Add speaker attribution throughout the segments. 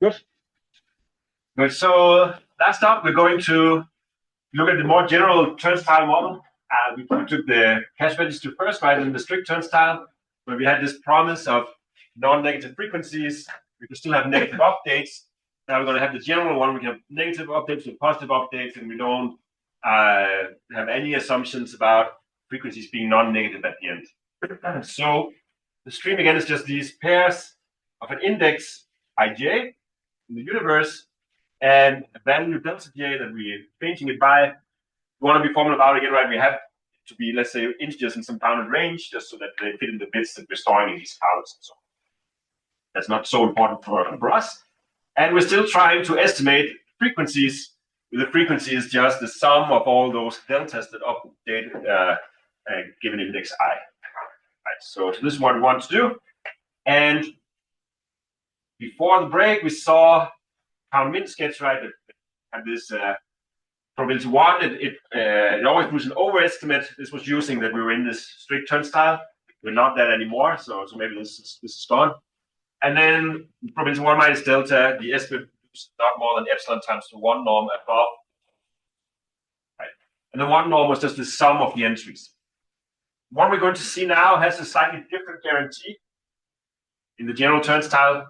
Speaker 1: Good. Good. So last up, we're going to look at the more general turnstile model. We took the cash register first, right, in the strict turnstile, where we had this promise of non-negative frequencies. We could still have negative updates. Now we're going to have the general one. We can have negative updates and positive updates, and we don't have any assumptions about frequencies being non-negative at the end. So the stream again is just these pairs of an index ij in the universe and a value delta j that we're changing it by. We want to be formal about it again, right? We have to be, let's say, integers in some bounded range, just so that they fit in the bits that we're storing in these counters and so on. That's not so important for us. And we're still trying to estimate frequencies. The frequency is just the sum of all those deltas that update a given index I. Right, so this is what we want to do. And before the break, we saw CountSketch, right? And this probability 1, it always was an overestimate. This was using that we were in this strict turnstile. We're not that anymore, so maybe this is gone. And then probability 1 minus delta, the estimate is not more than epsilon times the 1 norm above. Right? And the 1 norm was just the sum of the entries. One we're going to see now has a slightly different guarantee in the general turnstile.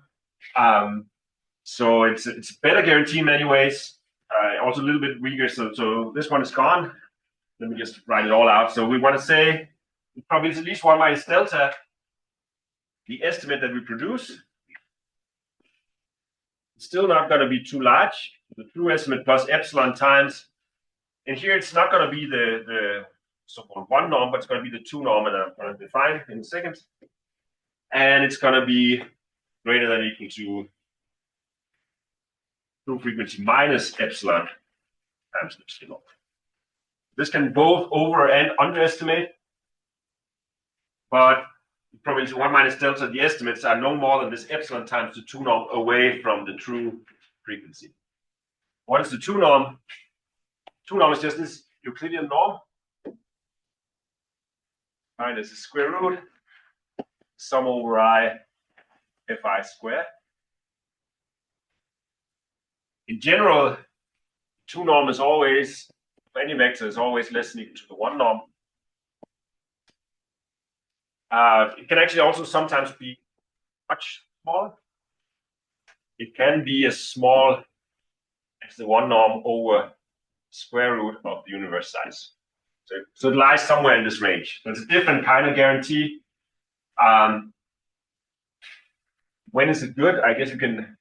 Speaker 1: So it's a better guarantee in many ways. Also a little bit weaker. So this one is gone. Let me just write it all out. So we want to say probability at least 1 minus delta, the estimate that we produce, it's still not going to be too large. The true estimate plus epsilon times, and here it's not going to be the so-called 1 norm, but it's going to be the 2 norm, and I'm going to define in a second. And it's going to be greater than or equal to true frequency minus epsilon times epsilon. This can both over and underestimate, but probability 1 minus delta, the estimates are no more than this epsilon times the 2 norm away from the true frequency. What is the 2 norm? 2 norm is just this Euclidean norm minus the square root sum over I fi squared. In general, 2 norm is always, for any vector, is always less than equal to the 1 norm. It can actually also sometimes be much smaller. It can be as small as the 1 norm over square root of the universe size. So it lies somewhere in this range. So it's a different kind of guarantee. When is it good? I guess you can.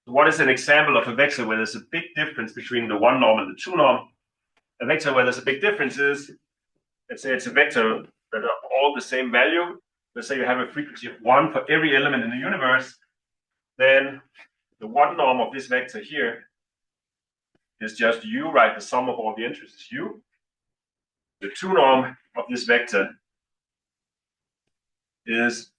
Speaker 1: What is an example of a vector where there's a big difference between the 1 norm and the 2 norm? A vector where there's a big difference is, let's say it's a vector that are all the same value. Let's say you have a frequency of 1 for every element in the universe. Then the 1 norm of this vector here is just u, right? The sum of all the entries is u. The 2 norm of this vector is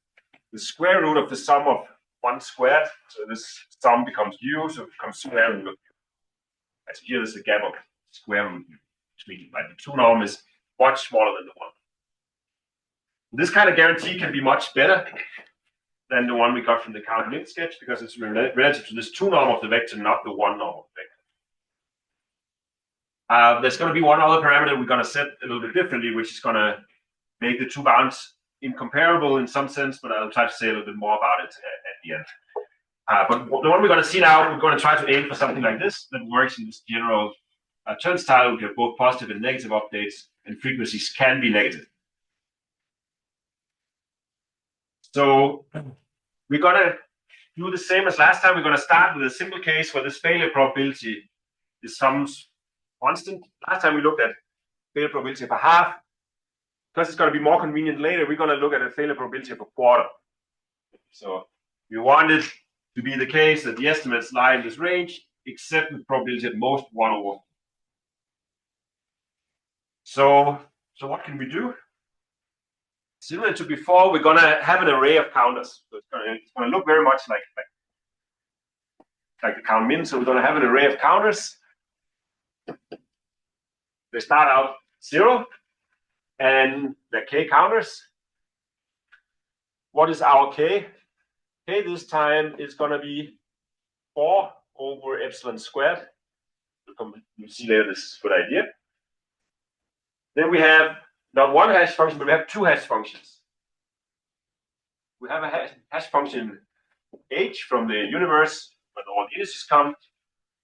Speaker 1: the square root of the sum of 1 squared. So this sum becomes u, so it becomes square root of u. So here there's a gap of square root between, right? The 2 norm is much smaller than the 1. This kind of guarantee can be much better than the one we got from the CountSketch because it's relative to this 2 norm of the vector, not the 1 norm of the vector. There's going to be one other parameter we're going to set a little bit differently, which is going to make the 2 bounds incomparable in some sense, but I'll try to say a little bit more about it at the end. But the one we're going to see now, we're going to try to aim for something like this that works in this general turnstile. We have both positive and negative updates, and frequencies can be negative. So we're going to do the same as last time. We're going to start with a simple case where this failure probability is some constant. Last time we looked at failure probability of a half. Because it's going to be more convenient later, we're going to look at a failure probability of a quarter. So we want it to be the case that the estimates lie in this range, except with probability at most 1 over. So what can we do? Similar to before, we're going to have an array of counters. So it's going to look very much like the count min. So we're going to have an array of counters. They start out 0, and the k counters. What is our k? K this time is going to be 4 over epsilon squared. You'll see later this is a good idea. Then we have not one hash function, but we have two hash functions. We have a hash function h from the universe when all the indices come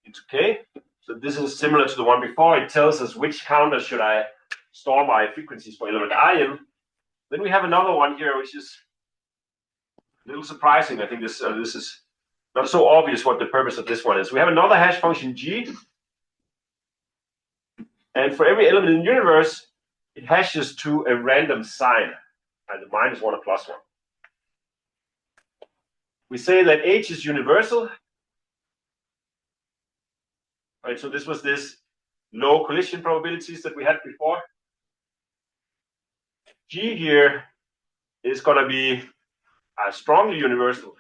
Speaker 1: into k. So this is similar to the one before. It tells us which counter should I store my frequencies for element I in. Then we have another one here, which is a little surprising. I think this is not so obvious what the purpose of this one is. We have another hash function g, and for every element in the universe, it hashes to a random sign, either -1 or +1. We say that h is universal. Right, so this was this low collision probabilities that we had before. G here is going to be strongly universal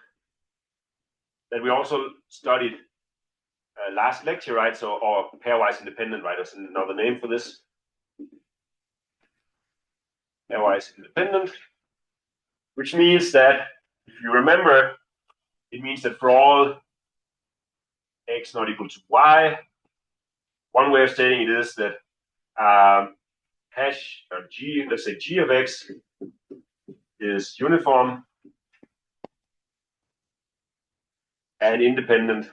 Speaker 1: that we also studied last lecture, right? So, or pairwise independent, right? That's another name for this. Pairwise independent, which means that if you remember, it means that for all x not equal to y, one way of stating it is that hash or g, let's say g of x is uniform and independent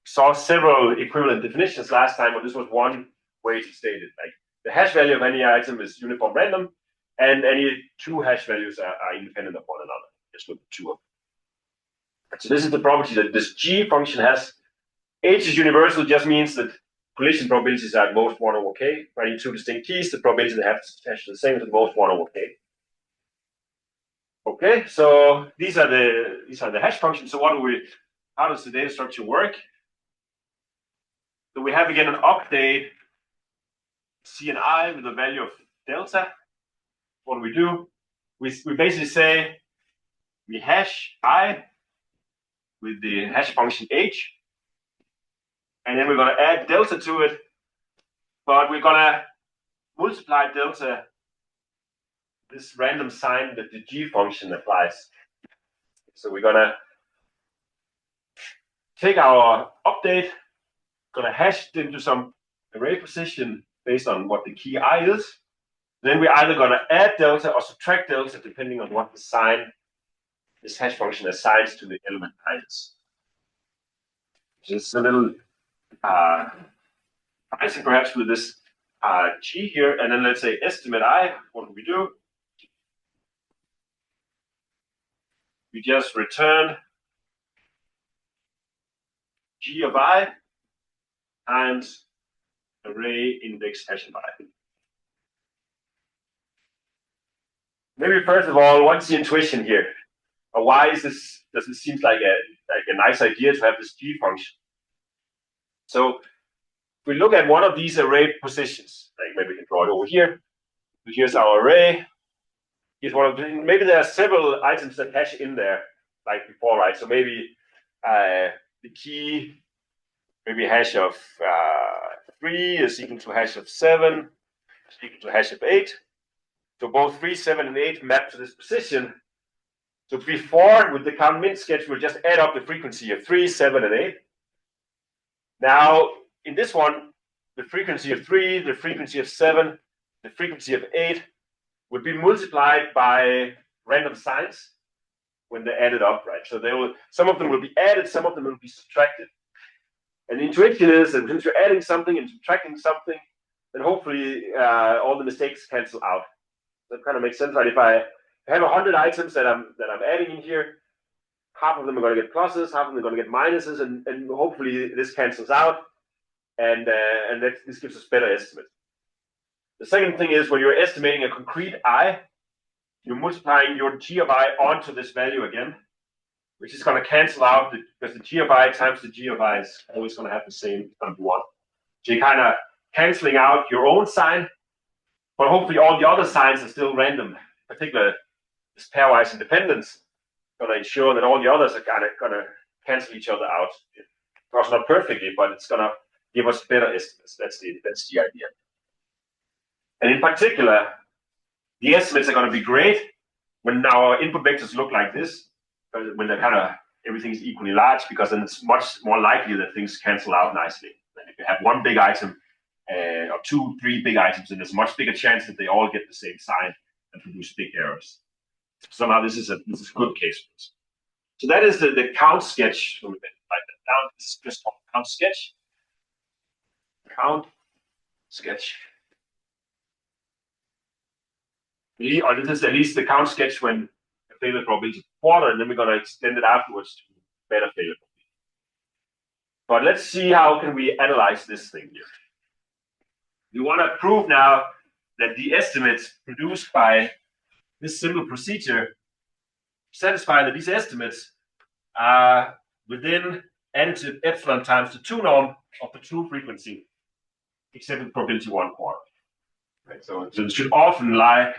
Speaker 1: saw several equivalent definitions last time, but this was one way to state it. Like the hash value of any item is uniform random, and any two hash values are independent of one another. Just with two of them. So this is the property that this g function has. H is universal just means that collision probabilities are at most 1 over k. Right, in two distinct keys, the probability they have to hash the same as at most 1 over k. Okay, so these are the hash functions. So how does the data structure work? So we have again an update C and I with the value of delta. What do? We basically say we hash I with the hash function h, and then we're going to add delta to it, but we're going to multiply delta this random sign that the g function applies. So we're going to take our update, going to hash it into some array position based on what the key I is. Then we're either going to add delta or subtract delta depending on what the sign this hash function assigns to the element I is. Just a little pricing perhaps with this g here, and then let's say estimate I. What do? We just return g of I times array index hash of I. Maybe first of all, what's the intuition here? Or why is this? Does it seem like a nice idea to have this g function? So if we look at one of these array positions, like maybe we can draw it over here. So here's our array. Here's one of maybe there are several items that hash in there, like before, right? So maybe the key, maybe hash of 3 is equal to hash of 7, is equal to hash of 8. So both 3, 7, and 8 map to this position. So before, with the CountSketch, we'll just add up the frequency of 3, 7, and 8. Now, in this one, the frequency of 3, the frequency of 7, the frequency of 8 would be multiplied by random signs when they're added up, right? So some of them will be added, some of them will be subtracted. And the intuition is that since you're adding something and subtracting something, then hopefully all the mistakes cancel out. That kind of makes sense, right? If I have 100 items that I'm adding in here, half of them are going to get pluses, half of them are going to get minuses, and hopefully this cancels out, and this gives us better estimate. The second thing is when you're estimating a concrete I, you're multiplying your g of I onto this value again, which is going to cancel out because the g of I times the g of I is always going to have the same one. So you're kind of canceling out your own sign, but hopefully all the other signs are still random. In particular, this pairwise independence going to ensure that all the others are kind of going to cancel each other out. Of course, not perfectly, but it's going to give us better estimates. That's the idea. And in particular, The estimates are going to be great when our input vectors look like this, when they're kind of everything is equally large, because then it's much more likely that things cancel out nicely. And if you have one big item or 2, 3 big items, then there's a much bigger chance that they all get the same sign and produce big errors. Somehow this is a good case for us. So that is the CountSketch. Let me write that down. This is just called CountSketch. CountSketch. Or this is at least the CountSketch when a failure probability is quarter, and then we're going to extend it afterwards to better failure probability. But let's see how can we analyze this thing here. We want to prove now that the estimates produced by this simple procedure satisfy that these estimates are within n to epsilon times the 2 norm of the true frequency, except with probability 1/4. Right? So it should often lie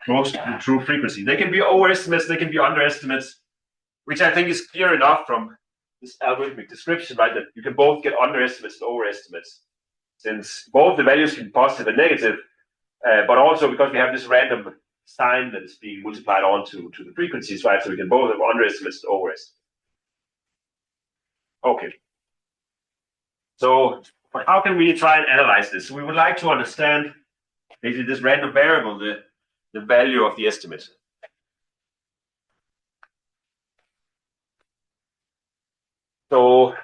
Speaker 1: close to the true frequency. They can be overestimates, they can be underestimates, which I think is clear enough from this algorithmic description, right? That you can both get underestimates and overestimates, since both the values can be positive and negative, but also because we have this random sign that is being multiplied onto the frequencies, right? So we can both have underestimates and overestimates. Okay. So how can we try and analyze this? We would like to understand basically this random variable, the value of the estimate. So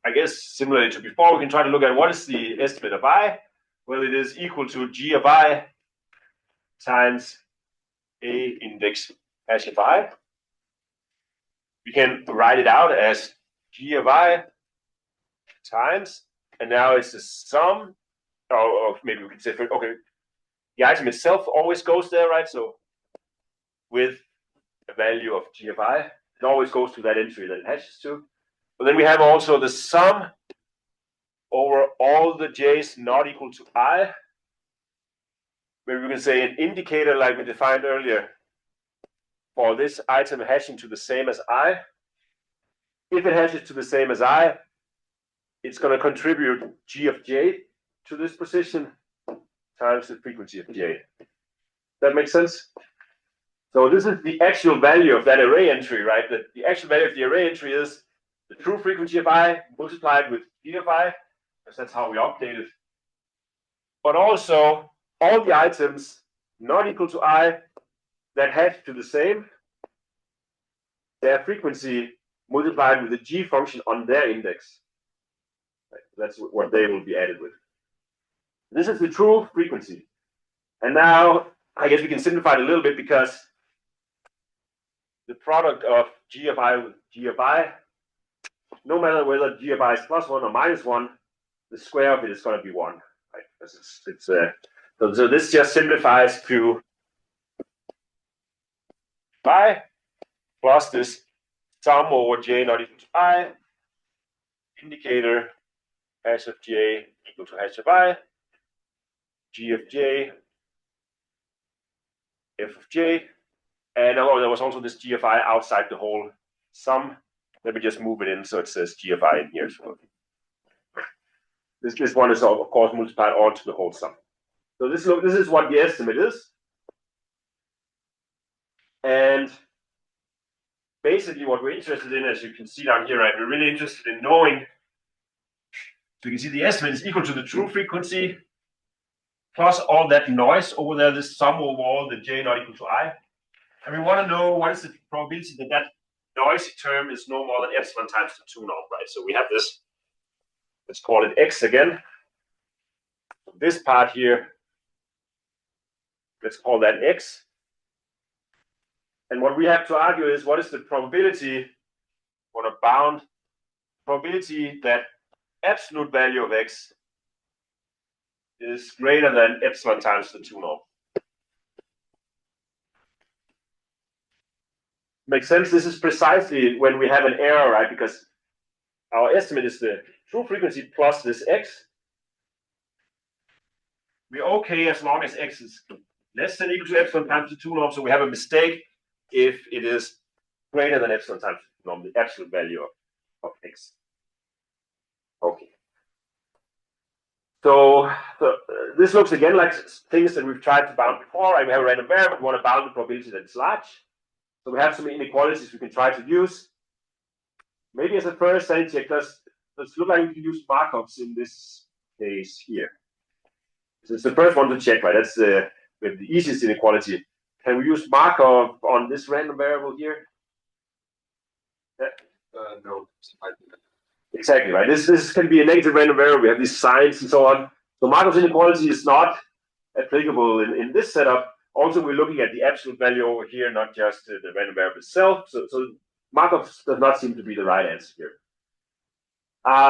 Speaker 1: I guess similarly to before, we can try to look at what is the estimate of I. Well, it is equal to G of I times A index hash of I. We can write it out as G of I times, and now it's the sum, or maybe we could say, okay, the item itself always goes there, right? So with a value of G of I, it always goes to that entry that it hashes to. But then we have also the sum over all the j's not equal to I. Maybe we can say an indicator like we defined earlier for this item hashing to the same as I. If it hashes to the same as I, it's going to contribute G of j to this position times the frequency of j. That makes sense? So this is the actual value of that array entry, right? The actual value of the array entry is the true frequency of I multiplied with G of I, because that's how we update it. But also all the items not equal to I that hash to the same, their frequency multiplied with the G function on their index. Right? That's what they will be added with. This is the true frequency. And now I guess we can simplify it a little bit, because the product of G of I with G of I, no matter whether G of I is +1 or -1, the square of it is going to be 1. Right? So this just simplifies to I plus this sum over j not equal to I, indicator hash of j equal to hash of I, G of j, f of j, and oh, there was also this G of I outside the whole sum. Let me just move it in so it says G of I in here. So this one is of course multiplied onto the whole sum. So this is what the estimate is. And basically what we're interested in, as you can see down here, right, we're really interested in knowing, so you can see the estimate is equal to the true frequency plus all that noise over there, this sum over all the j not equal to I. And we want to know what is the probability that that noisy term is no more than epsilon times the 2 norm, right? So we have this, let's call it x again. This part here, let's call that x. And what we have to argue is what is the probability, or a bound probability, that absolute value of x is greater than epsilon times the 2 norm. Makes sense? This is precisely when we have an error, right? Because our estimate is the true frequency plus this x. We're okay as long as x is less than or equal to epsilon times the 2 norm. So we have a mistake if it is greater than epsilon times the 2 norm, the absolute value of x. Okay. So this looks again like things that we've tried to bound before. Right? We have a random variable, we want to bound the probability that it's large. So we have some inequalities we can try to use. Maybe as a first sanity check, let's look like we can use Markovs in this case here. So it's the first one to check, right? That's the easiest inequality. Can we use Markov on this random variable here? Yeah.
Speaker 2: No.
Speaker 1: Exactly, right? This can be a negative random variable. We have these signs and so on. So Markov's inequality is not applicable in this setup. Also, we're looking at the absolute value over here, not just the random variable itself. So Markov does not seem to be the right answer here.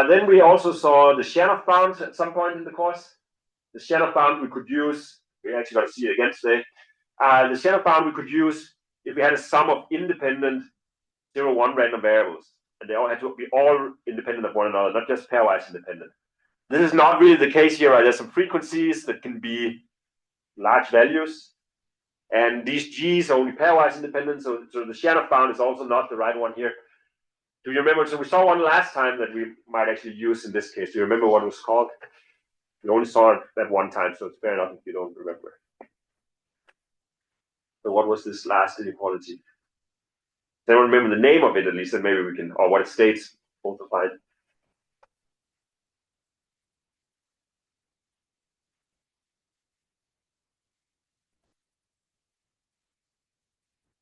Speaker 1: Then we also saw the Chernoff bound at some point in the course. The Chernoff bound we could use, we're actually going to see it again today. The Chernoff bound we could use if we had a sum of independent 0, 1 random variables. And they all had to be all independent of one another, not just pairwise independent. This is not really the case here, right? There's some frequencies that can be large values. And these G's are only pairwise independent, so the Chernoff bound is also not the right one here. Do you remember? So we saw one last time that we might actually use in this case. Do you remember what it was called? We only saw it that one time, so it's fair enough if you don't remember. So what was this last inequality? They don't remember the name of it at least, and maybe we can, or what it states, both to find.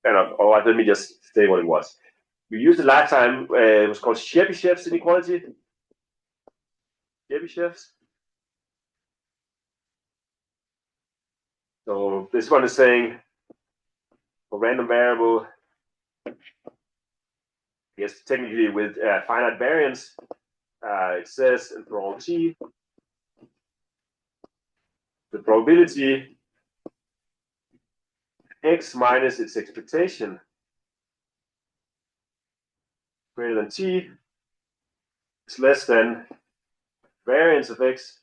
Speaker 1: Fair enough. Otherwise, let me just say what it was. We used it last time. It was called Chebyshev's inequality. Chebyshev's. So this one is saying for random variable, yes, technically with finite variance, it says and for all t, the probability x minus its expectation greater than t is less than variance of x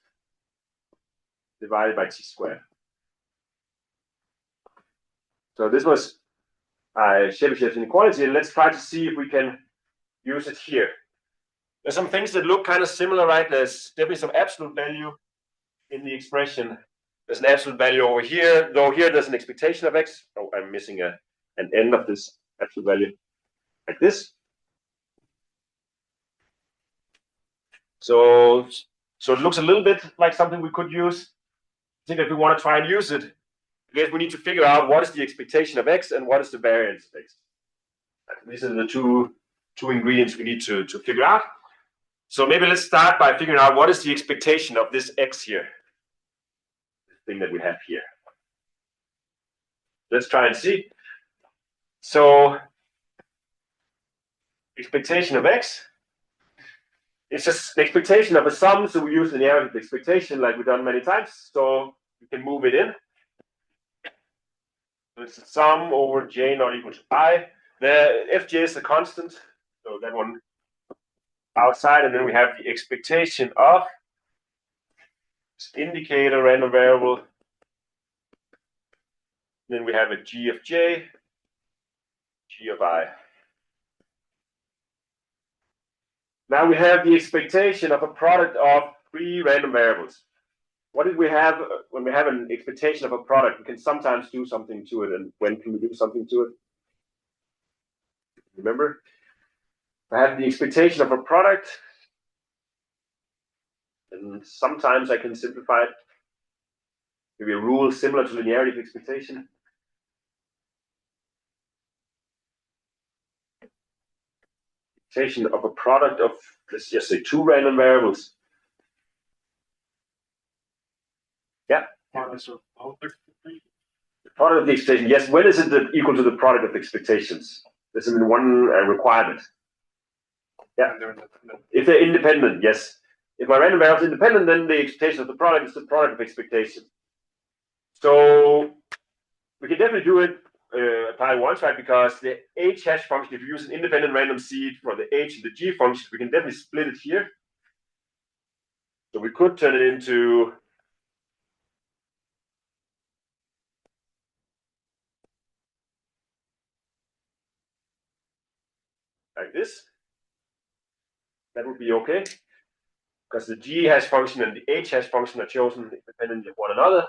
Speaker 1: divided by t squared. So this was Chebyshev's inequality, and let's try to see if we can use it here. There's some things that look kind of similar, right? There's definitely some absolute value in the expression. There's an absolute value over here, though here there's an expectation of x. Oh, I'm missing an end of this absolute value, like this. So it looks a little bit like something we could use. I think if we want to try and use it, I guess we need to figure out what is the expectation of x and what is the variance of x. These are the two ingredients we need to figure out. So maybe let's start by figuring out what is the expectation of this x here, this thing that we have here. Let's try and see. So expectation of x, it's just the expectation of a sum, so we use the narrative expectation like we've done many times, so we can move it in. So it's a sum over j not equal to I. The fj is the constant, so that one outside, and then we have the expectation of indicator random variable. Then we have a g of j, g of I. Now we have the expectation of a product of 3 random variables. What did we have when we have an expectation of a product? We can sometimes do something to it, and when can we do something to it? Remember? I have the expectation of a product, and sometimes I can simplify it. Maybe a rule similar to linearity of expectation. Expectation of a product of, let's just say, 2 random variables. Yeah.
Speaker 2: Product
Speaker 1: of the expectation. Yes. When is it equal to the product of the expectations? There's one requirement. Yeah. If they're independent, yes. If my random variable is independent, then the expectation of the product is the product of expectation. So we can definitely do it apply once, right? Because the h hash function, if you use an independent random seed for the h and the g functions, we can definitely split it here. So we could turn it into like this. That would be okay. because the g hash function and the h hash function are chosen independently of one another.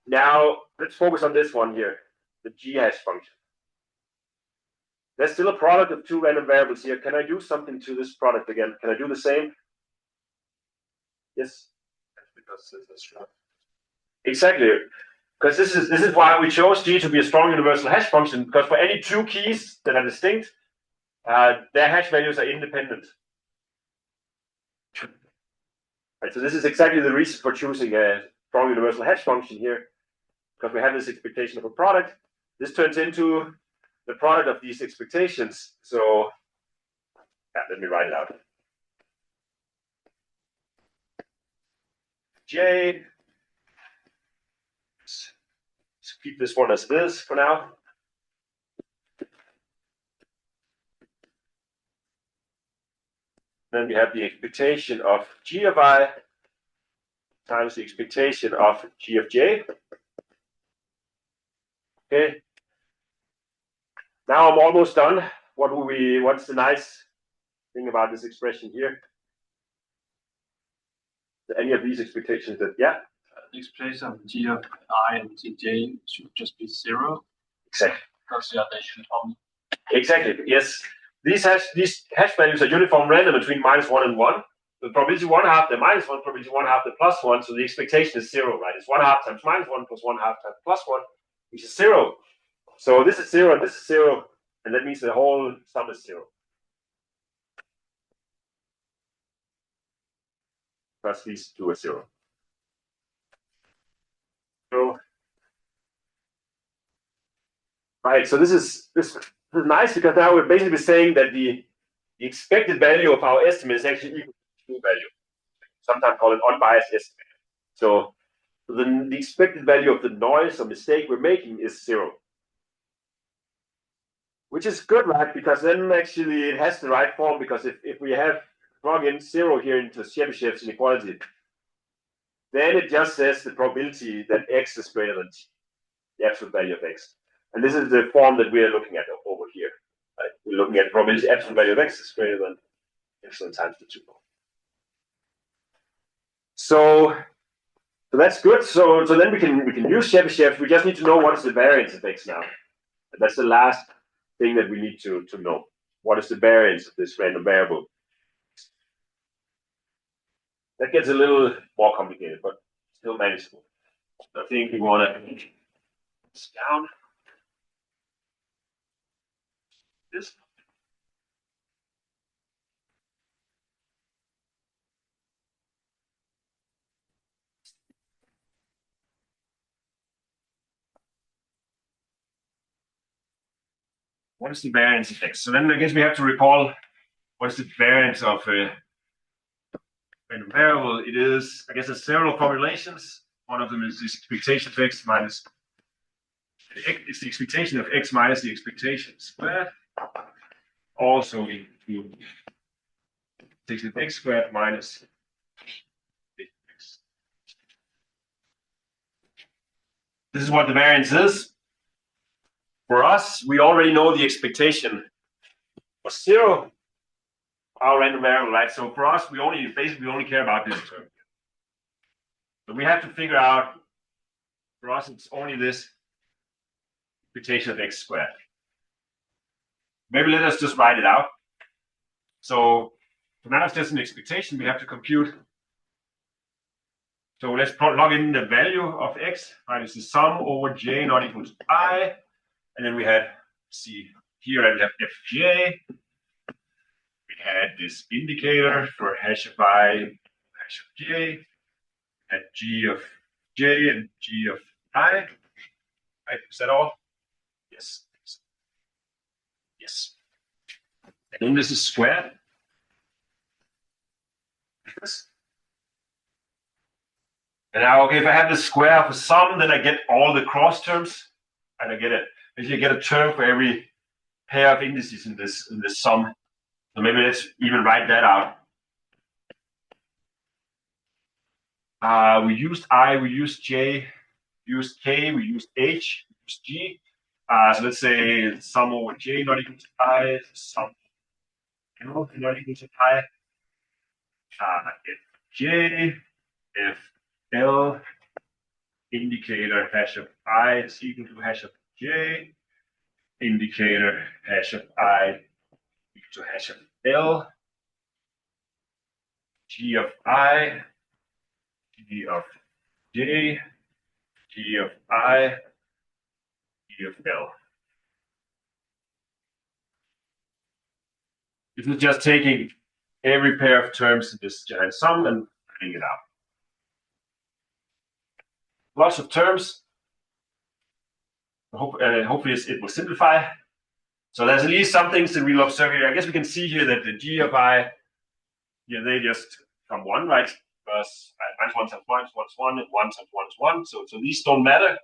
Speaker 1: Now let's focus on this one here, the g hash function. There's still a product of two random variables here. Can I do something to this product again? Can I do the same? Yes. Because this is true. Exactly. Because this is why we chose g to be a strong universal hash function, because for any two keys that are distinct, their hash values are independent. Right, so this is exactly the reason for choosing a strong universal hash function here, because we have this expectation of a product. This turns into the product of these expectations. So yeah, let me write it out. J. Let's keep this one as it is for now. Then we have the expectation of g of I times the expectation of g of j. Okay. Now I'm almost done. What's the nice thing about this expression here? Any of these expectations that, yeah?
Speaker 2: The expectation of g of I and g j should just be 0.
Speaker 1: Exactly.
Speaker 2: Because they are uniform.
Speaker 1: Exactly, yes. These hash values are uniform random between -1 and 1. The probability 1/2, the -1, probability 1/2, the +1, so the expectation is 0, right? It's 1/2 times -1 plus 1/2 times +1, which is 0. So this is 0 and this is 0, and that means the whole sum is 0. Plus these two are 0. So, right, so this is nice, because now we're basically saying that the expected value of our estimate is actually equal to the true value. Sometimes call it unbiased estimate. So the expected value of the noise or mistake we're making is 0. Which is good, right? Because then actually it has the right form, because if we have plug in 0 here into Chebyshev's inequality, then it just says the probability that x is greater than t, the absolute value of x. And this is the form that we are looking at over here. Right? We're looking at the probability absolute value of x is greater than epsilon times the 2. So that's good. So then we can use Chebyshev. We just need to know what is the variance of x now. And that's the last thing that we need to know. What is the variance of this random variable? That gets a little more complicated, but still manageable. So I think we want to put this down. This. What is the variance of x? So then I guess we have to recall what is the variance of a random variable. It is, I guess, there's several formulations. One of them is the expectation of x minus it's the expectation of x minus the expectation squared. Also equal to x squared minus x. This is what the variance is. For us, we already know the expectation was 0, our random variable, right? So for us, we basically only care about this term. So we have to figure out, for us, it's only this expectation of x squared. Maybe let us just write it out. So now it's just an expectation, we have to compute. So let's log in the value of x, right? It's the sum over j not equal to I. And then we had, see, here I have fj. We had this indicator for hash of I, hash of j. We had g of j and g of I. Right, is that all? Yes. Yes. And then this is squared. And now, okay, if I have the square of a sum, then I get all the cross terms, and I get a term for every pair of indices in this sum. So maybe let's even write that out. We used I, we used J, we used K, we used H, we used G. So let's say sum over J not equal to I, sum not equal to I. if j, if L indicator hash of I is equal to hash of j, indicator hash of I equal to hash of L, g of I, g of j, g of I, g of L. This is just taking every pair of terms in this giant sum and writing it out. Lots of terms. Hopefully it will simplify. So there's at least some things that we'll observe here. I guess we can see here that the g of I, they just come 1, right? Because minus 1 times 1 is 1 and 1 times 1 is 1. So these don't matter.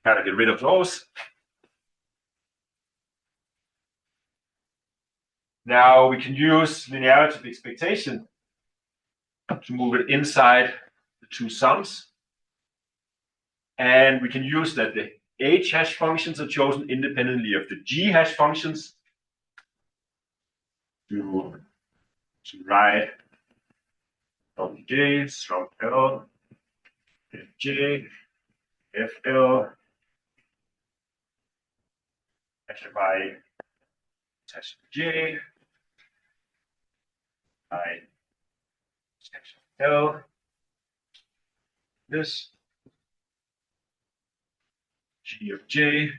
Speaker 1: Kind of get rid of those. Now we can use linearity of expectation to move it inside the two sums. And we can use that the h hash functions are chosen independently of the g hash functions to write from j from L, fj, fl, hash of I, hash of j, I, hash of L, this, g of j,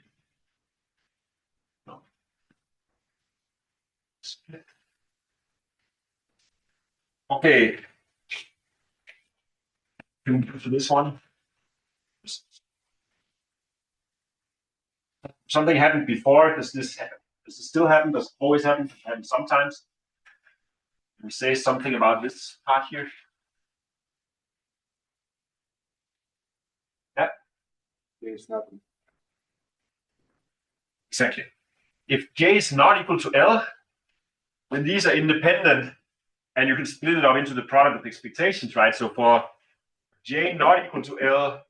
Speaker 1: no. Okay. Can we go to this one? Something happened before. Does this still happen? Does it always happen? Does it happen sometimes? Can we say something about this part here? Yeah.
Speaker 2: There's nothing.
Speaker 1: Exactly. If j is not equal to L, then these are independent, and you can split it up into the product of expectations, right? So for j not equal to L,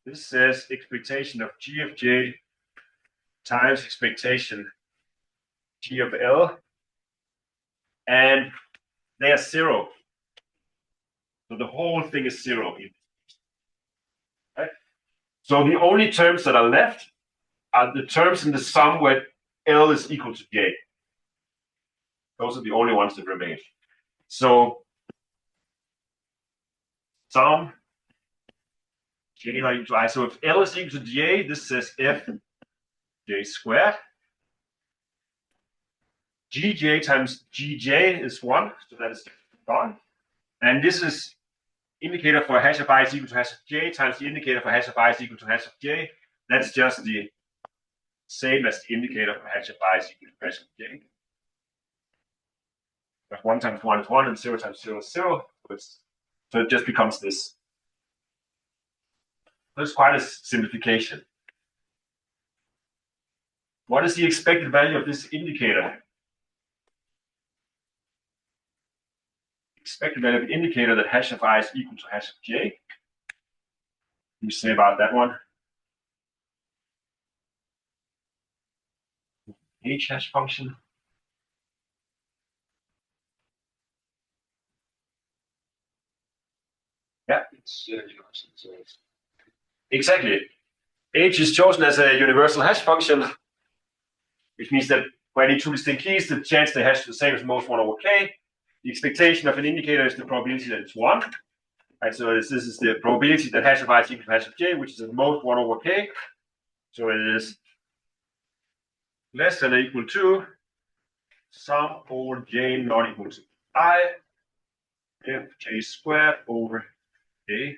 Speaker 1: this says expectation of g of j times expectation g of L, and they are 0. So the whole thing is 0. Right? So the only terms that are left are the terms in the sum where L is equal to j. Those are the only ones that remain. So sum j not equal to I. So if L is equal to j, this says f j squared. Gj times gj is 1, so that is gone. And this is indicator for hash of I is equal to hash of j times the indicator for hash of I is equal to hash of j. That's just the same as the indicator for hash of I is equal to hash of j. But 1 times 1 is 1 and 0 times 0 is 0. So it just becomes this. That's quite a simplification. What is the expected value of this indicator? Expected value of the indicator that hash of I is equal to hash of j. What do you say about that one? H hash function. Yeah.
Speaker 2: It's
Speaker 1: Exactly. H is chosen as a universal hash function, which means that for any two distinct keys, the chance they hash the same as most 1 over k. The expectation of an indicator is the probability that it's 1. Right, so this is the probability that hash of I is equal to hash of j, which is at most 1 over k. So it is less than or equal to sum over j not equal to I f j squared over a.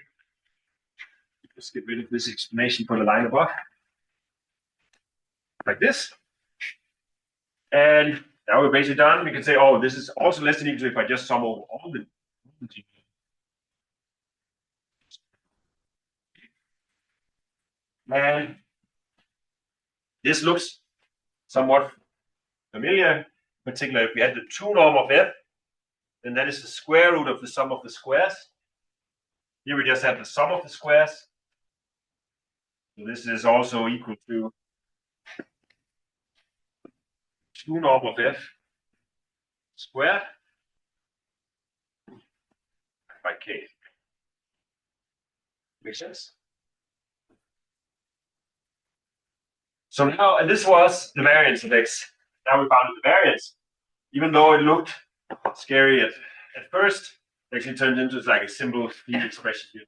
Speaker 1: Let's get rid of this explanation for the line above. Like this. And now we're basically done. We can say, oh, this is also less than equal to if I just sum over all the and this looks somewhat familiar, particularly if we had the 2 norm of f, then that is the square root of the sum of the squares. Here we just have the sum of the squares. So this is also equal to 2 norm of f squared. by k. Makes sense? So now, and this was the variance of x. Now we found the variance. Even though it looked scary at first, it actually turned into like a simple expression here.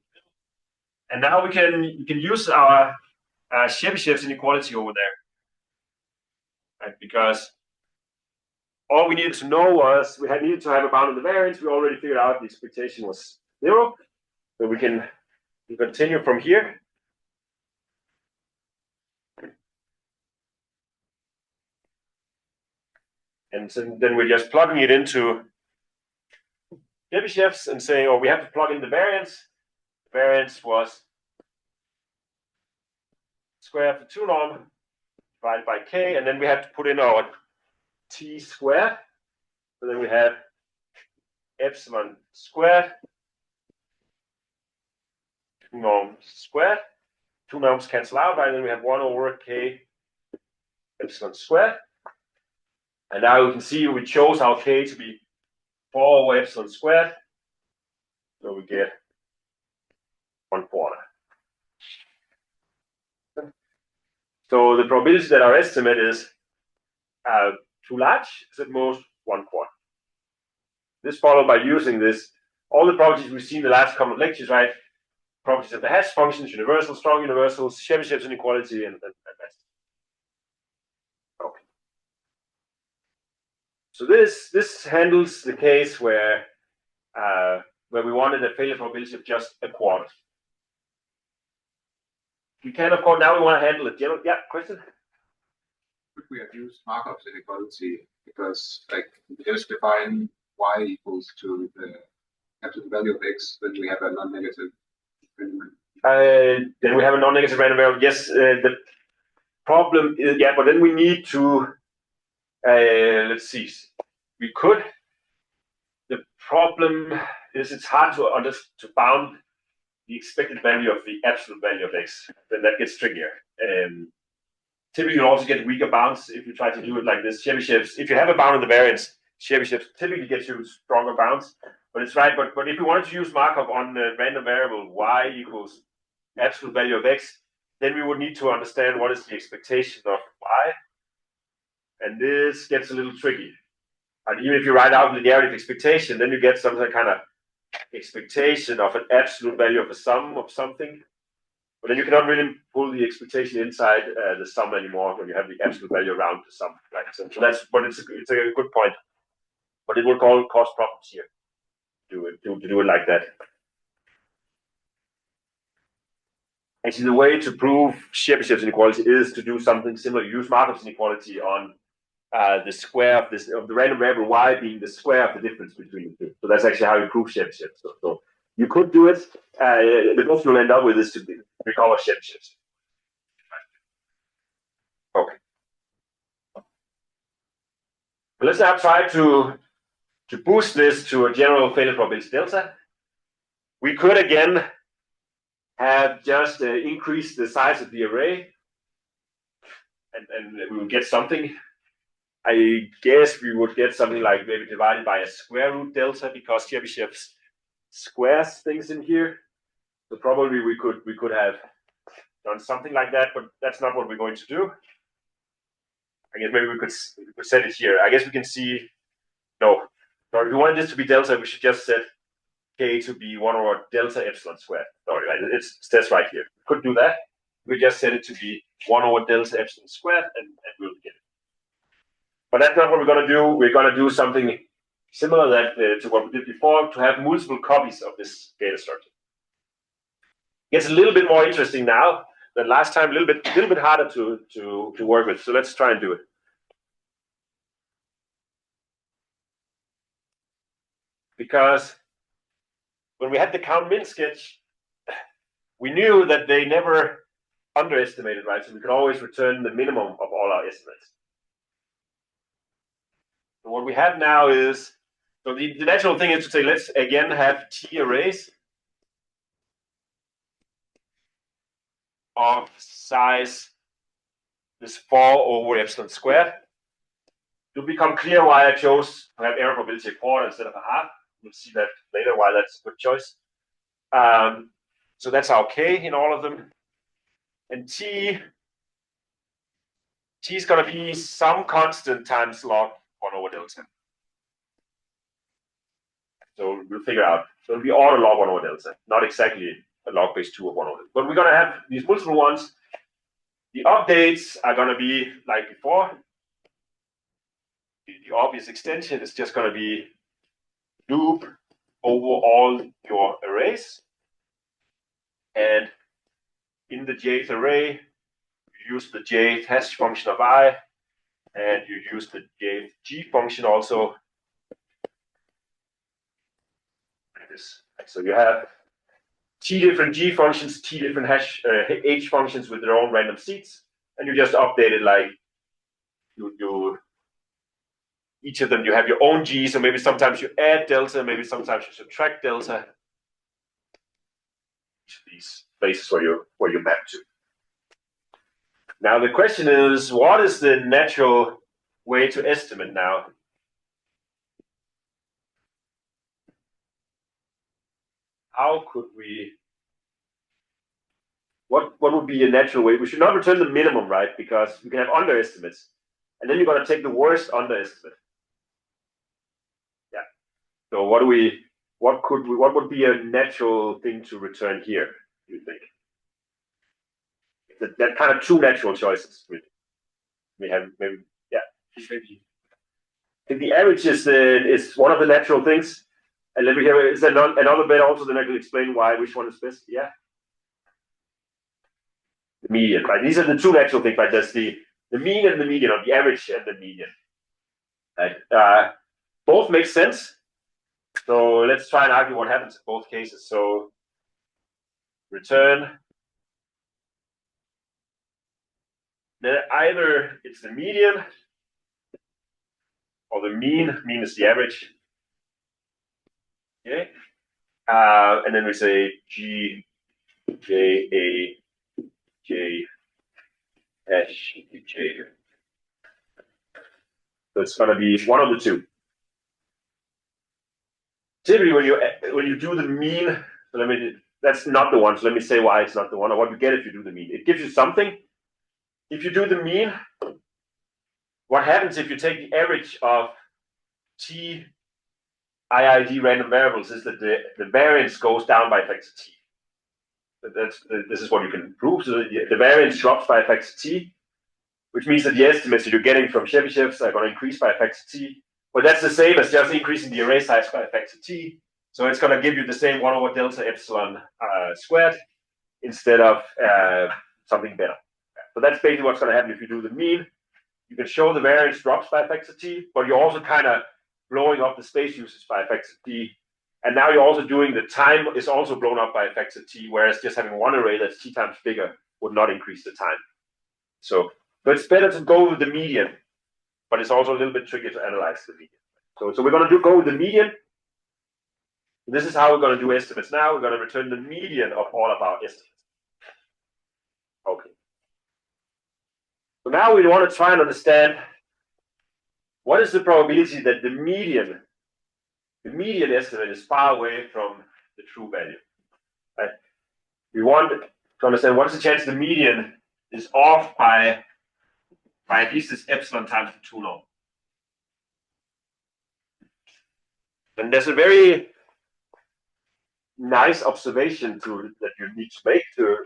Speaker 1: And now we can use our Chebyshev's inequality over there, right? Because all we needed to know was we had needed to have a bound on the variance. We already figured out the expectation was 0, so we can continue from here. And so then we're just plugging it into Chebyshev's and saying, oh, we have to plug in the variance. The variance was square of the 2 norm divided by k, and then we have to put in our t squared. So then we have epsilon squared, 2 norms squared. 2 norms cancel out, right? Then we have 1 over k epsilon squared. And now we can see we chose our k to be 4 over epsilon squared. So we get 1/4. So the probability that our estimate is too large is at most 1/4. This followed by using this, all the properties we've seen in the last couple of lectures, right? Properties of the hash functions, universal, strong universals, Chebyshev's inequality, and rest. Okay. So this handles the case where we wanted a failure probability of just 1/4. We can, of course, now we want to handle a general. Yeah, question?
Speaker 3: Could we have used Markov's inequality because, like, we just define y equals to the value of x when we have a non-negative random variable?
Speaker 1: Then we have a non-negative random variable. Yes, the problem is, yeah, but then we need to, let's see, we could. The problem is it's hard to bound the expected value of the absolute value of x. Then that gets trickier. Typically, you also get weaker bounds if you try to do it like this. Chebyshev's, if you have a bound on the variance, Chebyshev's typically gets you stronger bounds. But it's right. But if you wanted to use Markov on the random variable y equals absolute value of x, then we would need to understand what is the expectation of y. And this gets a little tricky. And even if you write out linearity of expectation, then you get some kind of expectation of an absolute value of a sum of something. But then you cannot really pull the expectation inside the sum anymore when you have the absolute value around the sum. Right? So that's, but it's a good point. But it will cause problems here to do it like that. Actually, the way to prove Chebyshev's inequality is to do something similar. Use Markov's inequality on the square of the random variable y being the square of the difference between the two. So that's actually how you prove Chebyshev's. So you could do it. The most you'll end up with is to recover Chebyshev's. Okay. But let's now try to boost this to a general failure probability delta. We could again have just increased the size of the array, and we would get something. I guess we would get something like maybe divided by a square root delta because Chebyshev's squares things in here. So probably we could have done something like that, but that's not what we're going to do. I guess maybe we could set it here. I guess we can see, no. So if we wanted this to be delta, we should just set k to be 1 over delta epsilon squared. Sorry, right? It says right here. We could do that. We just set it to be 1 over delta epsilon squared, and we'll get it. But that's not what we're going to do. We're going to do something similar to what we did before, to have multiple copies of this data structure. It's a little bit more interesting now than last time. A little bit harder to work with. So let's try and do it. Because when we had the count-min sketch, we knew that they never underestimated, right? So we could always return the minimum of all our estimates. So what we have now is, so the natural thing is to say, let's again have T arrays of size this 4 over epsilon squared. To become clear why I chose to have error probability a quarter instead of a half. We'll see that later why that's a good choice. So that's our K in all of them. And T is going to be some constant times log 1 over delta. So we'll figure out. So it'll be order log 1 over delta, not exactly a log base 2 of 1 over delta. But we're going to have these multiple ones. The updates are going to be like before. The obvious extension is just going to be loop over all your arrays. And in the jth array, you use the jth hash function of I, and you use the jth g function also. Like this. So you have t different g functions, t different hash h functions with their own random seeds, and you just update it like you each of them you have your own g. So maybe sometimes you add delta, maybe sometimes you subtract delta. Each of these places where you map to. Now the question is, what is the natural way to estimate now? How could we? What would be a natural way? We should not return the minimum, right? Because we can have underestimates, and then you're going to take the worst underestimate. Yeah. So what would be a natural thing to return here? Do you think? That kind of two natural choices. We have maybe yeah. Maybe. I think the average is one of the natural things. And let me hear, is there another bit also that I can explain which one is best? Yeah. The median, right? These are the two natural things, right? There's the mean and the median, or the average and the median. Right? Both make sense. So let's try and argue what happens in both cases. So return. Then either it's the median or the mean. Mean is the average. Okay. And then we say G, J, A, J, hash, J. So it's going to be one of the two. Typically, when you do the mean, so that's not the one. So let me say why it's not the one, or what you get if you do the mean. It gives you something. If you do the mean, what happens if you take the average of t IID random variables is that the variance goes down by a factor t. This is what you can prove. So the variance drops by a factor t, which means that the estimates that you're getting from Chebyshevs are going to increase by a factor t. But that's the same as just increasing the array size by a factor t. So it's going to give you the same 1 over delta epsilon squared instead of something better. So that's basically what's going to happen if you do the mean. You can show the variance drops by a factor t, but you're also kind of blowing up the space usage by a factor t. And now you're also doing the time is also blown up by a factor t, whereas just having one array that's t times bigger would not increase the time. So it's better to go with the median, but it's also a little bit tricky to analyze the median. So we're going to go with the median. This is how we're going to do estimates now. We're going to return the median of all of our estimates. Okay. So now we want to try and understand what is the probability that the median estimate is far away from the true value. Right? We want to understand what is the chance the median is off by at least this epsilon times the 2 norm. And there's a very nice observation that you need to make to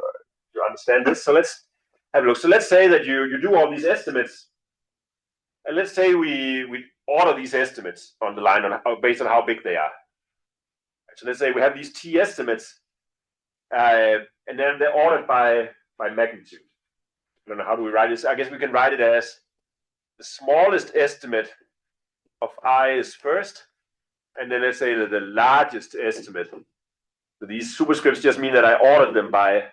Speaker 1: understand this. So let's have a look. So let's say that you do all these estimates, and let's say we order these estimates on the line based on how big they are. So let's say we have these t estimates, and then they're ordered by magnitude. I don't know, how do we write this? I guess we can write it as the smallest estimate of I is first, and then let's say that the largest estimate. So these superscripts just mean that I ordered them by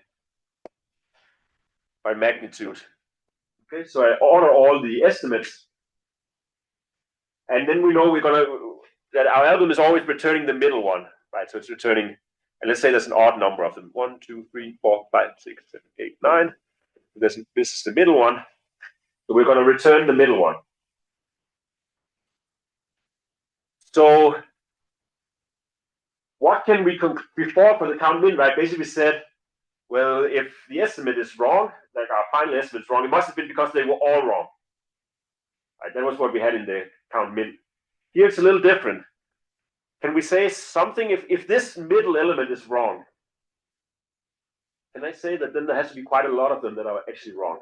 Speaker 1: magnitude. Okay, so I order all the estimates, and then we know that our algorithm is always returning the middle one, right? So it's returning, and let's say there's an odd number of them: 1, 2, 3, 4, 5, 6, 7, 8, 9. This is the middle one, so we're going to return the middle one. So what can we before for the count min, right? Basically said, well, if the estimate is wrong, like our final estimate is wrong, it must have been because they were all wrong. Right? That was what we had in the count min. Here it's a little different. Can we say something if this middle element is wrong? Can I say that then there has to be quite a lot of them that are actually wrong?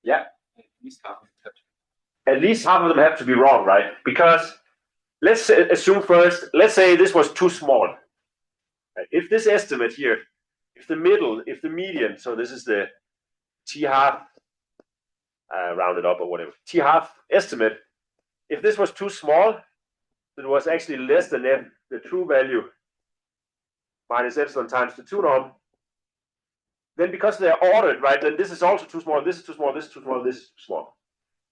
Speaker 1: Yeah. At least half of them have to be wrong, right? Because let's assume first, let's say this was too small. Right? If this estimate here, if the middle, if the median, so this is the t half, rounded up or whatever, t half estimate, if this was too small, it was actually less than f, the true value, minus epsilon times the 2 norm, then because they're ordered, right, then this is also too small, this is too small, this is too small, this is too small.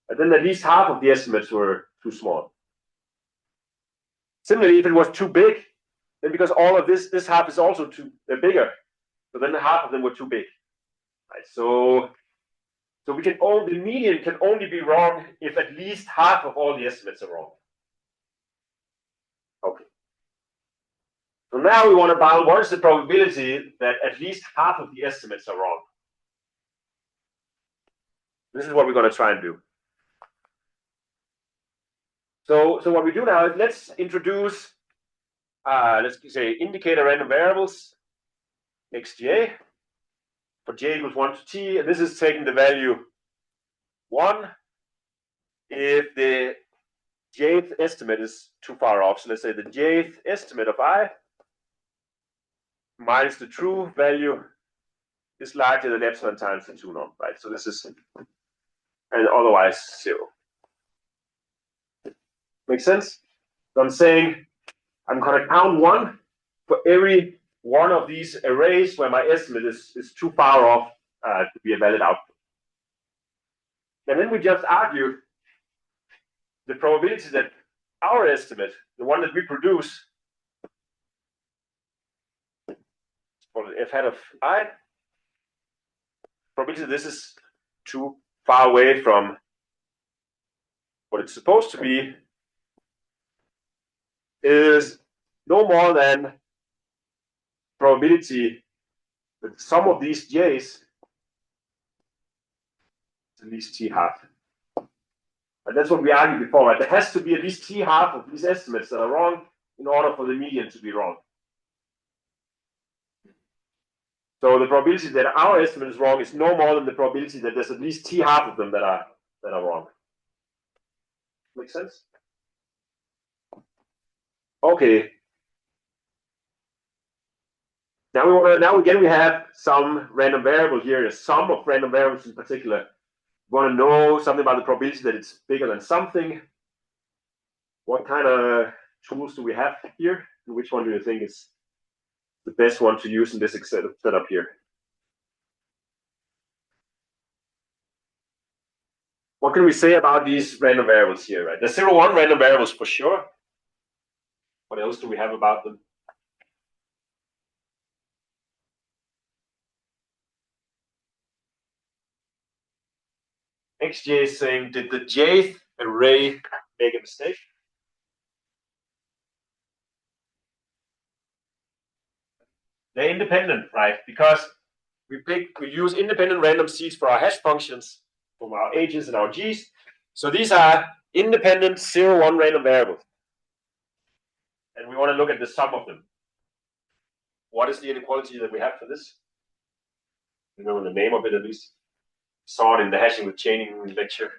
Speaker 1: And then at least half of the estimates were too small. Similarly, if it was too big, then because all of this half is also bigger, so then half of them were too big. Right? So we can only, the median can only be wrong if at least half of all the estimates are wrong. Okay. So now we want to bound what is the probability that at least half of the estimates are wrong. This is what we're going to try and do. So what we do now is let's introduce, let's say, indicator random variables, xj, for j equals 1 to t, and this is taking the value 1 if the jth estimate is too far off. So let's say the jth estimate of I minus the true value is larger than epsilon times the 2 norm, right? So this is, and otherwise 0. Make sense? So I'm saying I'm going to count 1 for every one of these arrays where my estimate is too far off to be a valid output. And then we just argued the probability that our estimate, the one that we produce, for f hat of I, probability this is too far away from what it's supposed to be, is no more than probability that some of these j's is at least t half. And that's what we argued before, right? There has to be at least t half of these estimates that are wrong in order for the median to be wrong. So the probability that our estimate is wrong is no more than the probability that there's at least t half of them that are wrong. Make sense? Okay. Now again we have some random variable here, a sum of random variables in particular. We want to know something about the probability that it's bigger than something. What kind of tools do we have here? And which one do you think is the best one to use in this setup here? What can we say about these random variables here, right? There's 0, 1 random variables for sure. What else do we have about them? XJ is saying, did the jth array make a mistake? They're independent, right? Because we use independent random seeds for our hash functions, from our h's and our g's. So these are independent 0, 1 random variables. And we want to look at the sum of them. What is the inequality that we have for this? Remember the name of it at least? Saw it in the hashing with chaining lecture.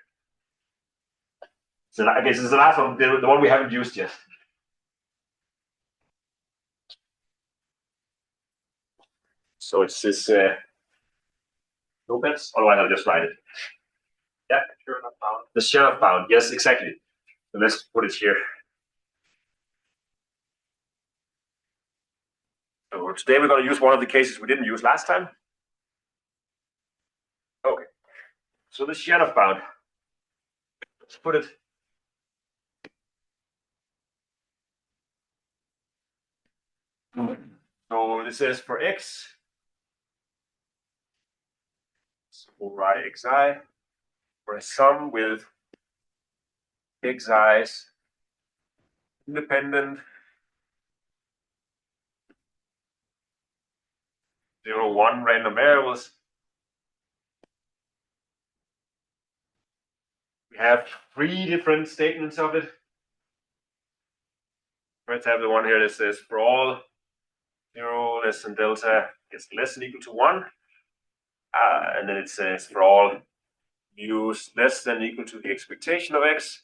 Speaker 1: So I guess it's the last one, the one we haven't used yet. So it's this no bets, otherwise I'll just write it. Yeah, sure enough bound. The sure enough bound, yes, exactly. So let's put it here. So today we're going to use one of the cases we didn't use last time. Okay. So the Shannon bound. Let's put it. So this is for x. So we'll write xi for a sum with xi's independent 0, 1 random variables. We have 3 different statements of it. Let's have the one here that says for all 0 less than delta is less than equal to 1. And then it says for all mu's less than equal to the expectation of x,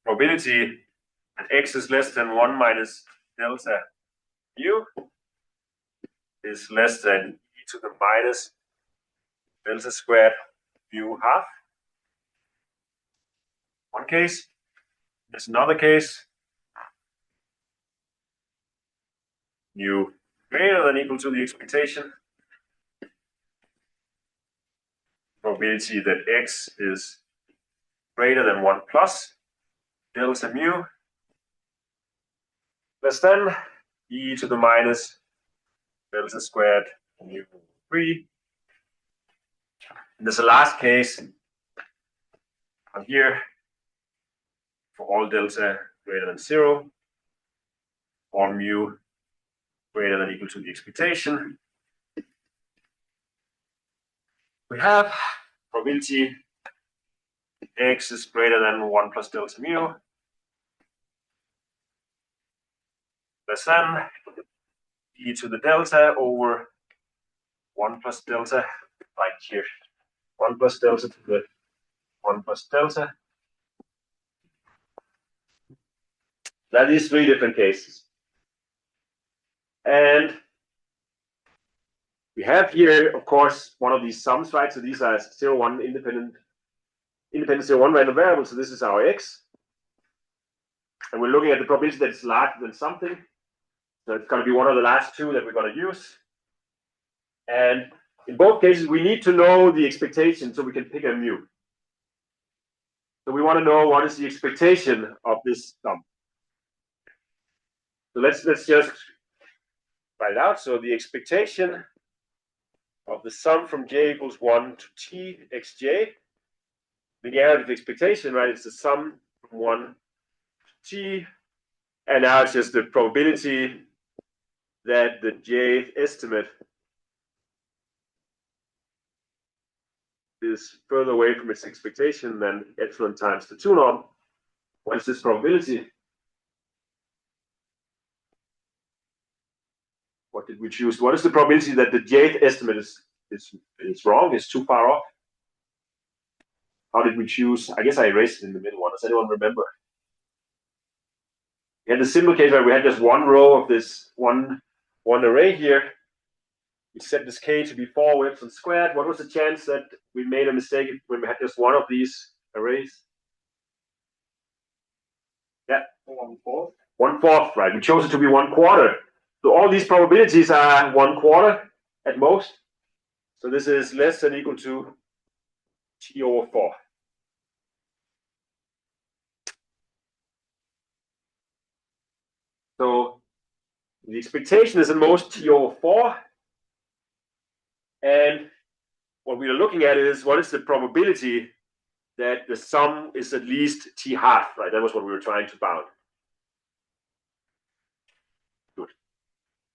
Speaker 1: probability that x is less than 1 minus delta mu is less than e to the minus delta squared mu half. One case. There's another case. Mu greater than equal to the expectation. Probability that x is greater than 1 plus delta mu less than e to the minus delta squared mu 3. And there's a last case on here for all delta greater than 0 or mu greater than equal to the expectation. We have probability x is greater than 1 plus delta mu less than e to the delta over 1 plus delta, right here. 1 plus delta to the 1 plus delta. That is 3 different cases. And we have here, of course, one of these sums, right? So these are 0, 1 independent 0, 1 random variable. So this is our x. And we're looking at the probability that it's larger than something. So it's going to be one of the last 2 that we're going to use. And in both cases, we need to know the expectation so we can pick a mu. So we want to know what is the expectation of this sum. So let's just write it out. So the expectation of the sum from j equals 1 to t xj, the narrative expectation, right? It's the sum from 1 to t. And now it's just the probability that the jth estimate is further away from its expectation than epsilon times the 2 norm. What is this probability? What did we choose? What is the probability that the jth estimate is wrong, is too far off? How did we choose? I guess I erased it in the middle one. Does anyone remember? We had the simple case where we had just one row of this one array here. We set this k to be 4 epsilon squared. What was the chance that we made a mistake when we had just one of these arrays? Yeah, 1/4. 1/4, right? We chose it to be 1/4. So all these probabilities are 1/4 at most. So this is less than equal to t over 4. So the expectation is at most t over 4. And what we are looking at is what is the probability that the sum is at least t half, right? That was what we were trying to bound. Good.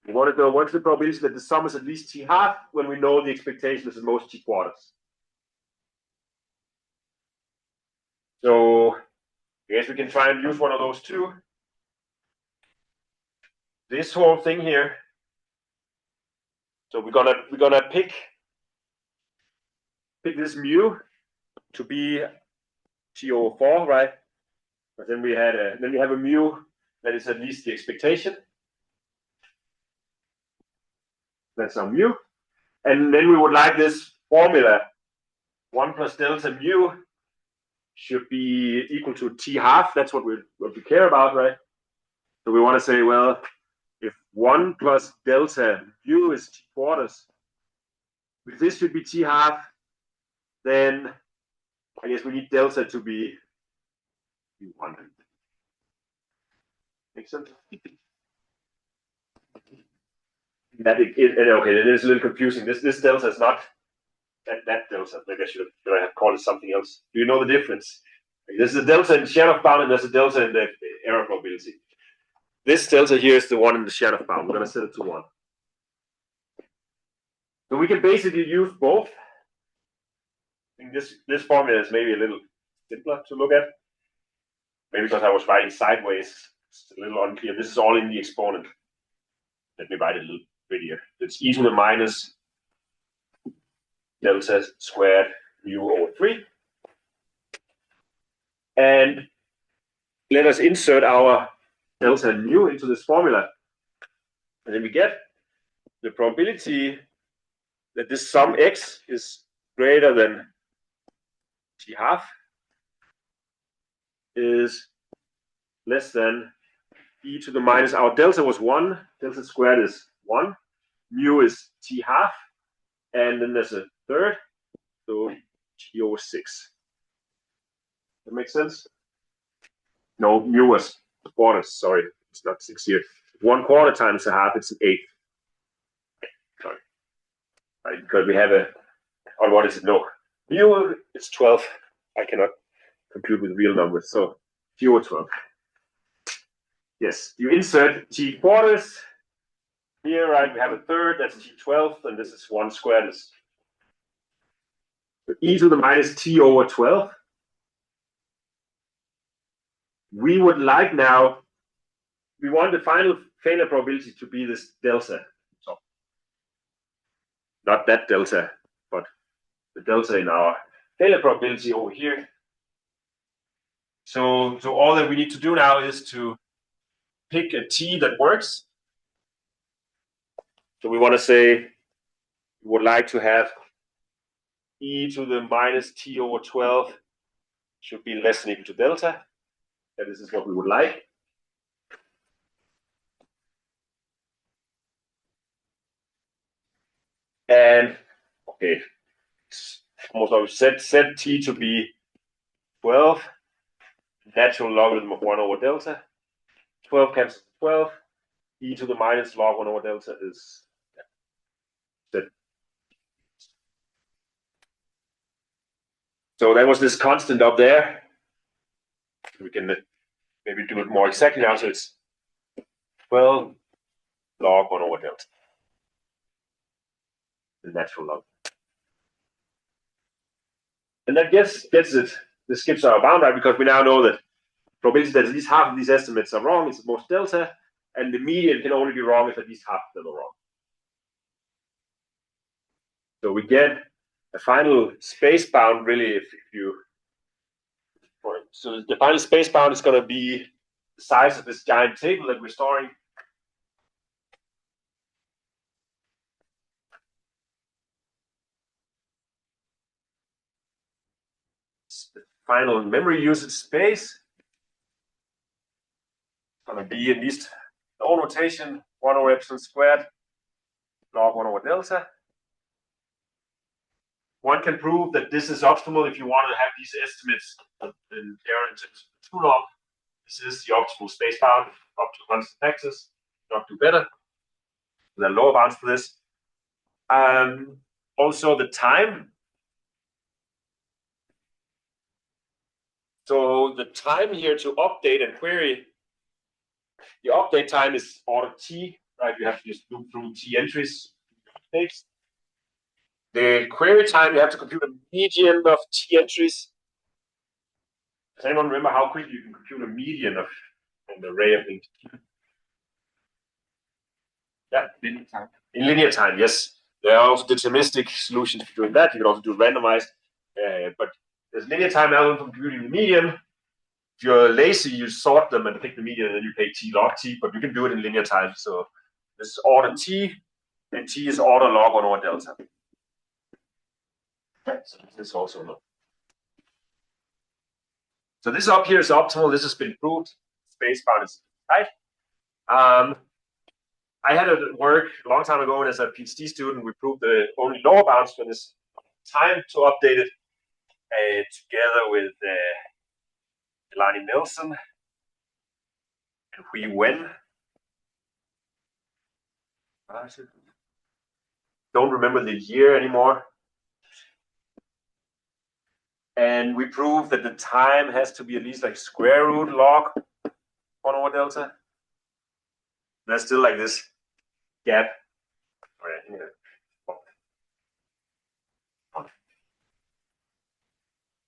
Speaker 1: We want to know what's the probability that the sum is at least t half when we know the expectation is at most t quarters. So I guess we can try and use one of those two. This whole thing here. So we're gonna pick this mu to be t over 4, right? But then we have a mu that is at least the expectation. That's our mu. And then we would like this formula 1 plus delta mu should be equal to t half. That's what we care about, right? So we want to say, well, if 1 plus delta mu is t quarters, if this should be t half, then I guess we need delta to be 1. Makes sense? Okay, it is a little confusing. This delta is not that delta. Maybe should have called it something else. Do you know the difference? There's a delta in the Chernoff bound, and there's a delta in the error probability. This delta here is the one in the Chernoff bound. We're going to set it to 1. So we can basically use both. I think this formula is maybe a little simpler to look at. Maybe because I was writing sideways, it's a little unclear. This is all in the exponent. Let me write it a little prettier. It's e to the minus delta squared mu over 3. And let us insert our delta mu into this formula. And then we get the probability that this sum x is greater than t half is less than e to the minus, our delta was 1, delta squared is 1, mu is t half, and then there's a third, so t over 6. That makes sense? No, mu was quarters, sorry, it's not 6 here. 1/4 times a half, it's an eighth. Sorry. Right, because we have or what is it? No. Mu is 12. I cannot compute with real numbers, so t over 12. Yes, you insert t quarters. Here, right, we have a third, that's t12, and this is 1 squared. So e to the minus t over 12. We would like now, we want the final failure probability to be this delta. So not that delta, but the delta in our failure probability over here. So all that we need to do now is to pick a t that works. So we want to say we would like to have e to the minus t over 12 should be less than equal to delta. And this is what we would like. And okay, almost always set t to be 12, natural logarithm of 1 over delta. 12 cancels 12. E to the minus log 1 over delta is that. So that was this constant up there. We can maybe do it more exactly now. So it's 12 log 1 over delta. The natural log. And that gets it. This skips our boundary because we now know that probability that at least half of these estimates are wrong is most delta, and the median can only be wrong if at least half of them are wrong. So we get a final space bound really if you. So the final space bound is going to be the size of this giant table that we're storing. The final memory usage space. Going to be at least the whole notation 1 over epsilon squared log 1 over delta. One can prove that this is optimal if you want to have these estimates in error too long. This is the optimal space bound up to constant axis. Not do better. There are lower bounds for this. Also the time. So the time here to update and query, the update time is order t, right? You have to just loop through t entries. The query time, you have to compute a median of t entries. Does anyone remember how quickly you can compute a median of an array of things? Yeah, linear time. In linear time, yes. There are also deterministic solutions for doing that. You can also do randomized, but there's linear time algorithm for computing the median. If you're lazy, you sort them and pick the median, and then you pay t log t. But you can do it in linear time. So this is order t, and t is order log 1 over delta. So this is also low. So this up here is optimal. This has been proved. Space bound is tight. I had it at work a long time ago, and as a PhD student, we proved the only lower bounds for this time to update it together with Elani Nelson and Hui Wen. Don't remember the year anymore. And we prove that the time has to be at least like square root log 1 over delta. That's still like this gap.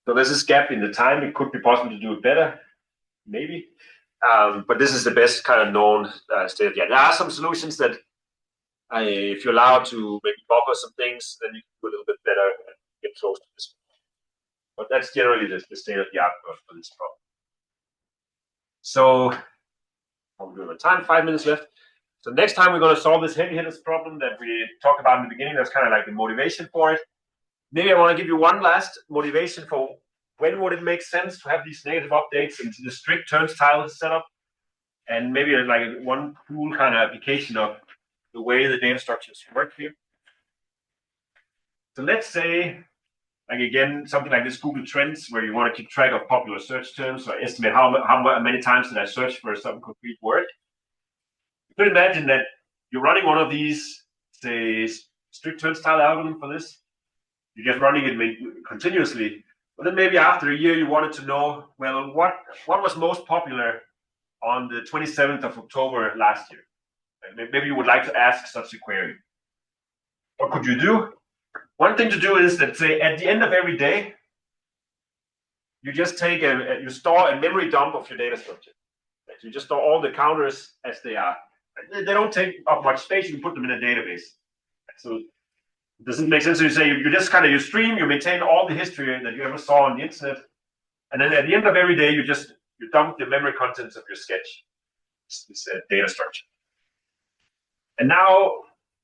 Speaker 1: So there's this gap in the time. It could be possible to do it better, maybe. But this is the best kind of known state. Yeah, there are some solutions that if you're allowed to maybe buffer some things, then you can do a little bit better and get close to this. But that's generally the state of the art for this problem. So I'm doing my time, 5 minutes left. So next time we're going to solve this heavy hitters problem that we talked about in the beginning. That's kind of like the motivation for it. Maybe I want to give you one last motivation for when would it make sense to have these negative updates into the strict turnstile setup, and maybe like one cool kind of application of the way the data structures work here. So let's say, like again, something like this Google Trends, where you want to keep track of popular search terms or estimate how many times did I search for some concrete word. You could imagine that you're running one of these, say, strict turnstile algorithm for this. You're just running it continuously. But then maybe after a year, you wanted to know, well, what was most popular on the 27th of October last year? Maybe you would like to ask such a query. What could you do? One thing to do is that, say, at the end of every day, you just take you store a memory dump of your data structure. You just store all the counters as they are. They don't take up much space. You can put them in a database. So does it make sense? So you say you just kind of stream, you maintain all the history that you ever saw on the internet, and then at the end of every day, you dump the memory contents of your sketch, this data structure. And now,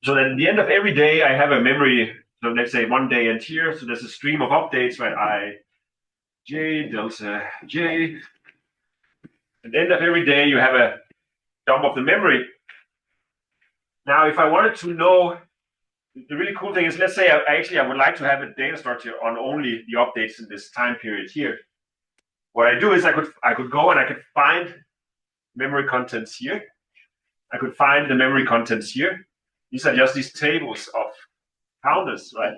Speaker 1: so that at the end of every day, I have a memory. So let's say one day end here. So there's a stream of updates, right? I, J, delta, J. At the end of every day, you have a dump of the memory. Now, if I wanted to know, the really cool thing is, let's say I would like to have a data structure on only the updates in this time period here. What I do is I could go and I could find memory contents here. I could find the memory contents here. These are just these tables of counters, right?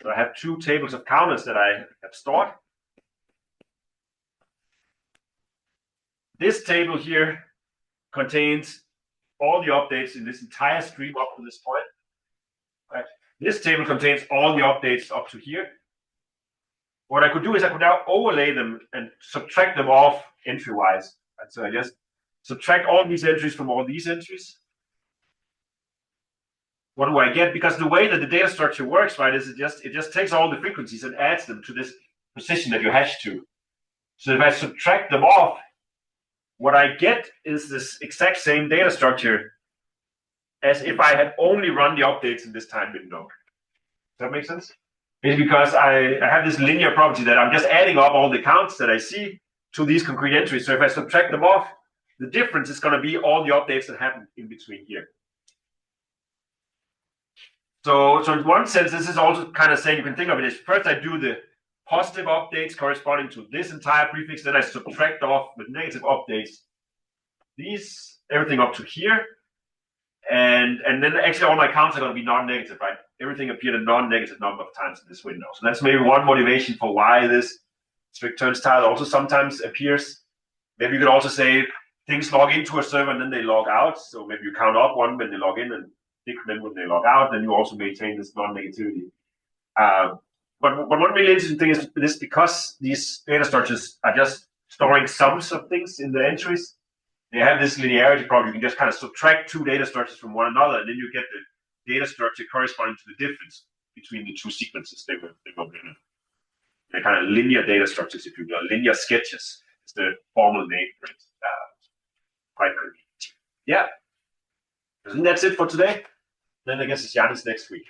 Speaker 1: So I have 2 tables of counters that I have stored. This table here contains all the updates in this entire stream up to this point. Right? This table contains all the updates up to here. What I could do is I could now overlay them and subtract them off entry-wise. Right? So I just subtract all these entries from all these entries. What do I get? Because the way that the data structure works, right, is it just takes all the frequencies and adds them to this position that you hash to. So if I subtract them off, what I get is this exact same data structure as if I had only run the updates in this time window. Does that make sense? It's because I have this linear property that I'm just adding up all the counts that I see to these concrete entries. So if I subtract them off, the difference is going to be all the updates that happen in between here. So in one sense, this is also kind of saying, you can think of it as, first I do the positive updates corresponding to this entire prefix, then I subtract off with negative updates these, everything up to here, and then actually all my counts are going to be non-negative, right? Everything appeared a non-negative number of times in this window. So that's maybe one motivation for why this strict turnstile also sometimes appears. Maybe you could also say things log into a server and then they log out. So maybe you count up one when they log in and decrement when they log out, then you also maintain this non-negativity. But one really interesting thing is this, because these data structures are just storing sums of things in the entries, they have this linearity problem. You can just kind of subtract 2 data structures from one another, and then you get the data structure corresponding to the difference between the 2 sequences they were in. They're kind of linear data structures, if you will, linear sketches is the formal name for it. Quite good. Yeah. And that's it for today. Then I guess it's Janus next week.